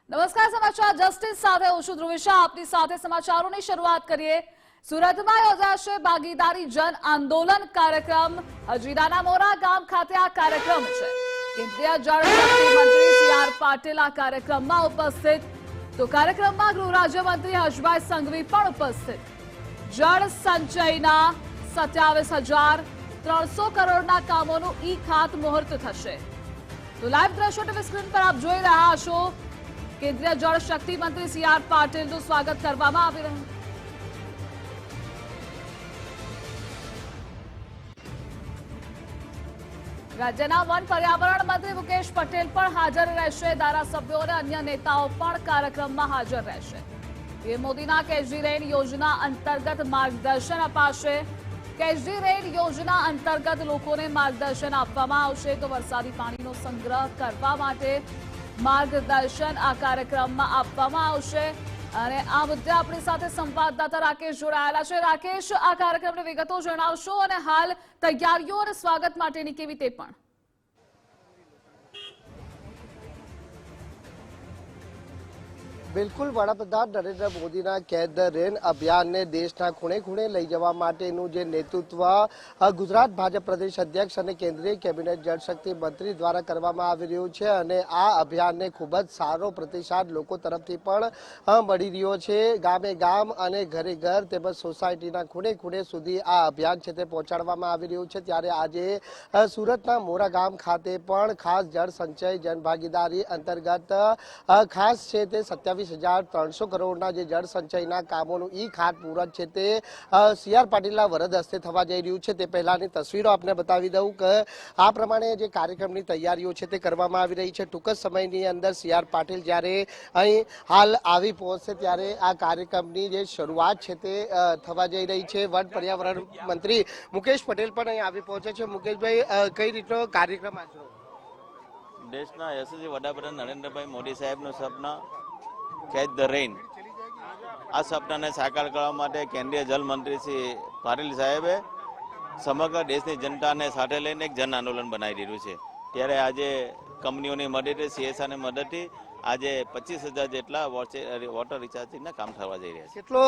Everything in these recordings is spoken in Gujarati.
નમસ્કાર, સમાચાર જસ્ટિસ સાથે હું છું ધ્રુવિશા. આપની સાથે સમાચારોની શરૂઆત કરીએ. સુરતમાં યોજાશે ભાગીદારી જન આંદોલન કાર્યક્રમ. હજીરાના મોરા ગામ ખાતે આ કાર્યક્રમ છે. કેન્દ્રીય જળશક્તિ મંત્રી સી.આર. પાટીલ આ કાર્યક્રમમાં ઉપસ્થિત, તો કાર્યક્રમમાં ગૃહ રાજ્યમંત્રી હર્ષભાઈ સંઘવી પણ ઉપસ્થિત. જળ સંચયના 27,300 કરોડના કામોનું ખાતમુહૂર્ત થશે. તો લાઈવ દ્રશ્યો ટીવી સ્ક્રીન પર આપ જોઈ રહ્યા છો. કેન્દ્રીય જળ શક્તિ મંત્રી સી.આર. પાટીલનું સ્વાગત કરવામાં આવી રહ્યું. રાજ્યના વન પર્યાવરણ મંત્રી મુકેશ પટેલ પણ હાજર રહેશે. ધારાસભ્યો અને અન્ય નેતાઓ પણ કાર્યક્રમમાં હાજર રહેશે. પીએમ મોદીના કેજરી રેન યોજના અંતર્ગત માર્ગદર્શન અપાશે. કેજરી રેન યોજના અંતર્ગત લોકોને માર્ગદર્શન આપવામાં આવશે. તો વરસાદી પાણીનો સંગ્રહ કરવા માટે માર્ગદર્શન આ કાર્યક્રમમાં આપવામાં આવશે. અને આ મુદ્દે આપણી સાથે સંવાદદાતા રાકેશ જોડાયેલા છે. રાકેશ, આ કાર્યક્રમની વિગતો જણાવશો અને હાલ તૈયારીઓ અને સ્વાગત માટેની કેવી તે પણ. બિલકુલ, વડાપ્રધાન નરેન્દ્ર મોદીના કેચ ધ રેન અભિયાનને દેશના ખૂણે ખૂણે લઈ જવા માટેનું જે નેતૃત્વ ગુજરાત ભાજપ પ્રદેશ અધ્યક્ષ અને કેન્દ્રીય કેબિનેટ જળશક્તિ મંત્રી દ્વારા કરવામાં આવી રહ્યું છે. અને આ અભિયાનને ખૂબ જ સારો પ્રતિસાદ લોકો તરફથી પણ મળી રહ્યો છે. ગામે ગામ અને ઘરે ઘર તેમજ સોસાયટીના ખૂણે ખૂણે સુધી આ અભિયાન છે તે પહોંચાડવામાં આવી રહ્યું છે. ત્યારે આજે સુરતના મોરા ગામ ખાતે પણ ખાસ જળ સંચય જનભાગીદારી અંતર્ગત ખાસ છે તે 27,300 કરોડના જે જળ સંચયના કામોનું ખાતમુહૂર્ત છે તે સી.આર. પાટીલના વરદ હસ્તે થવા જઈ રહ્યું છે. તે પહેલાની તસવીરો આપને બતાવી દઉં કે આ પ્રમાણે જે કાર્યક્રમની તૈયારીઓ છે તે કરવામાં આવી રહી છે. ટૂંક જ સમયની અંદર સી.આર. પાટીલ જ્યારે અહીં હાલ આવી પહોંચશે ત્યારે આ કાર્યક્રમની જે શરૂઆત છે તે થવા જઈ રહી છે. વન પર્યાવરણ મંત્રી મુકેશ પટેલ પણ અહીં આવી પહોંચે છે. મુકેશભાઈ, કઈ રીતનો કાર્યક્રમ આજનો? દેશના યશસ્વી વડાપ્રધાન નરેન્દ્રભાઈ મોદી સાહેબનું સપના કેચ ધ રેન, આ સપનાને સાકાર કરવા માટે કેન્દ્રીય જલ મંત્રી શ્રી પાટીલ સાહેબે સમગ્ર દેશની જનતાને સાથે લઈને એક જન આંદોલન બનાવી દીધું છે. ત્યારે આજે કંપનીઓની મદદથી, સીએસઆરની મદદથી આજે 25,000 જેટલા વોટર રિચાર્જિંગના કામ થવા જઈ રહ્યા છે. કેટલો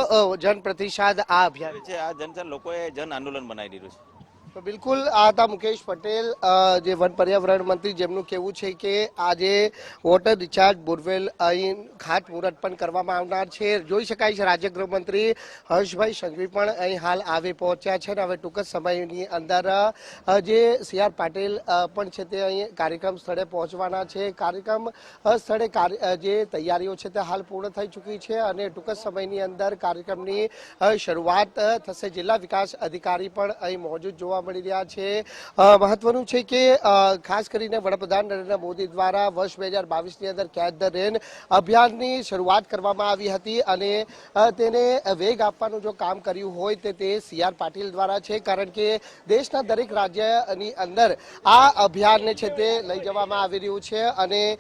જન પ્રતિસાદ આ અભિયાન છે? આ જનતા લોકોએ જન આંદોલન બનાવી દીધું છે. તો બિલકુલ, આ હતા મુકેશ પટેલ, જે વન પર્યાવરણ મંત્રી, જેમનું કહેવું છે કે આજે વોટર રિચાર્જ બોરવેલ અહીં ખાતમુહૂર્ત પણ કરવામાં આવનાર છે. જોઈ શકાય છે રાજ્ય ગૃહમંત્રી હર્ષભાઈ સંઘવી પણ અહીં હાલ આવી પહોંચ્યા છે. અને હવે ટૂંક જ સમયની અંદર જે સી.આર. પાટીલ પણ છે તે અહીં કાર્યક્રમ સ્થળે પહોંચવાના છે. કાર્યક્રમ સ્થળે જે તૈયારીઓ છે તે હાલ પૂર્ણ થઈ ચૂકી છે અને ટૂંક જ સમયની અંદર કાર્યક્રમની શરૂઆત થશે. જિલ્લા વિકાસ અધિકારી પણ અહીં મોજૂદ જોવા મળી રહ્યા છે. મહત્વનું છે કે ખાસ કરીને વડાપ્રધાન નરેન્દ્ર મોદી દ્વારા વર્ષ 2022ની અંદર કેચ ધ રેન અભિયાનની શરૂઆત કરવામાં આવી હતી અને તેને વેગ આપવાનું જો કામ કર્યું હોય તે સી.આર. પાટીલ દ્વારા છે. કારણ કે દેશના દરેક રાજ્યની અંદર આ અભિયાનને છે તે લઈ જવામાં આવી રહ્યું છે અને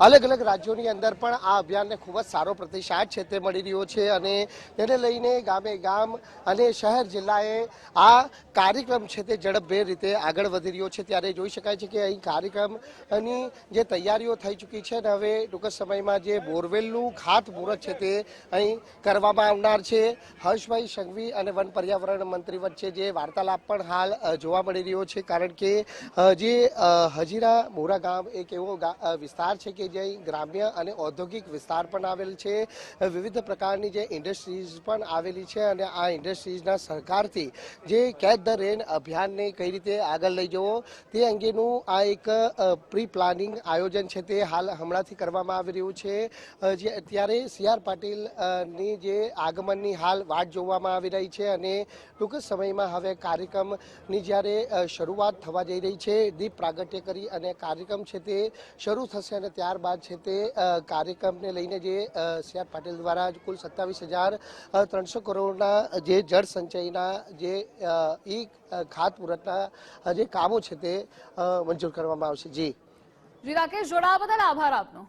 અલગ અલગ રાજ્યોની અંદર પણ આ અભિયાનને ખૂબ જ સારો પ્રતિસાદ છે તે મળી રહ્યો છે. અને તેને લઈને ગામે ગામ અને શહેર જિલ્લાએ આ કાર્યક્રમ છે તે ઝડપભેર રીતે આગળ વધી રહ્યો છે. ત્યારે જોઈ શકાય છે કે અહીં કાર્યક્રમની જે તૈયારીઓ થઈ ચૂકી છે અને હવે ટૂંક જ સમયમાં જે બોરવેલનું ખાતમુહૂર્ત છે તે અહીં કરવામાં આવનાર છે. હર્ષભાઈ સંઘવી અને વન પર્યાવરણ મંત્રી વચ્ચે જે વાર્તાલાપ પણ હાલ જોવા મળી રહ્યો છે. કારણ કે જે હજીરા મોરા ગામ એક એવો વિસ્તાર છે કે જે ગ્રામ્ય અને ઔદ્યોગિક વિસ્તાર પણ આવેલ છે. વિવિધ પ્રકારની જે ઇન્ડસ્ટ્રીઝ પણ આવેલી છે અને આ ઇન્ડસ્ટ્રીઝના સહકારથી જે કેચ ધ રેન અભિયાનને કઈ રીતે આગળ લઈ જવો તે અંગેનું આ એક પ્રી પ્લાનિંગ આયોજન છે તે હાલ હમણાંથી કરવામાં આવી રહ્યું છે. ત્યારે સી.આર. પાટીલની જે આગમનની હાલ વાટ જોવામાં આવી રહી છે અને ટૂંક જ સમયમાં હવે કાર્યક્રમની જ્યારે શરૂઆત થવા જઈ રહી છે. દીપ પ્રાગટ્ય કરી અને કાર્યક્રમ છે તે શરૂ થશે અને ત્યારબાદ છે તે કાર્યક્રમને લઈને જે સી.આર. પાટીલ દ્વારા કુલ 27,300 કરોડના જે જળ સંચયના જે ખાતમુહૂર્તના જે કામો છે તે મંજૂર કરવામાં આવશે. જી રાકેશ, જોડાવા બદલ આભાર આપનો.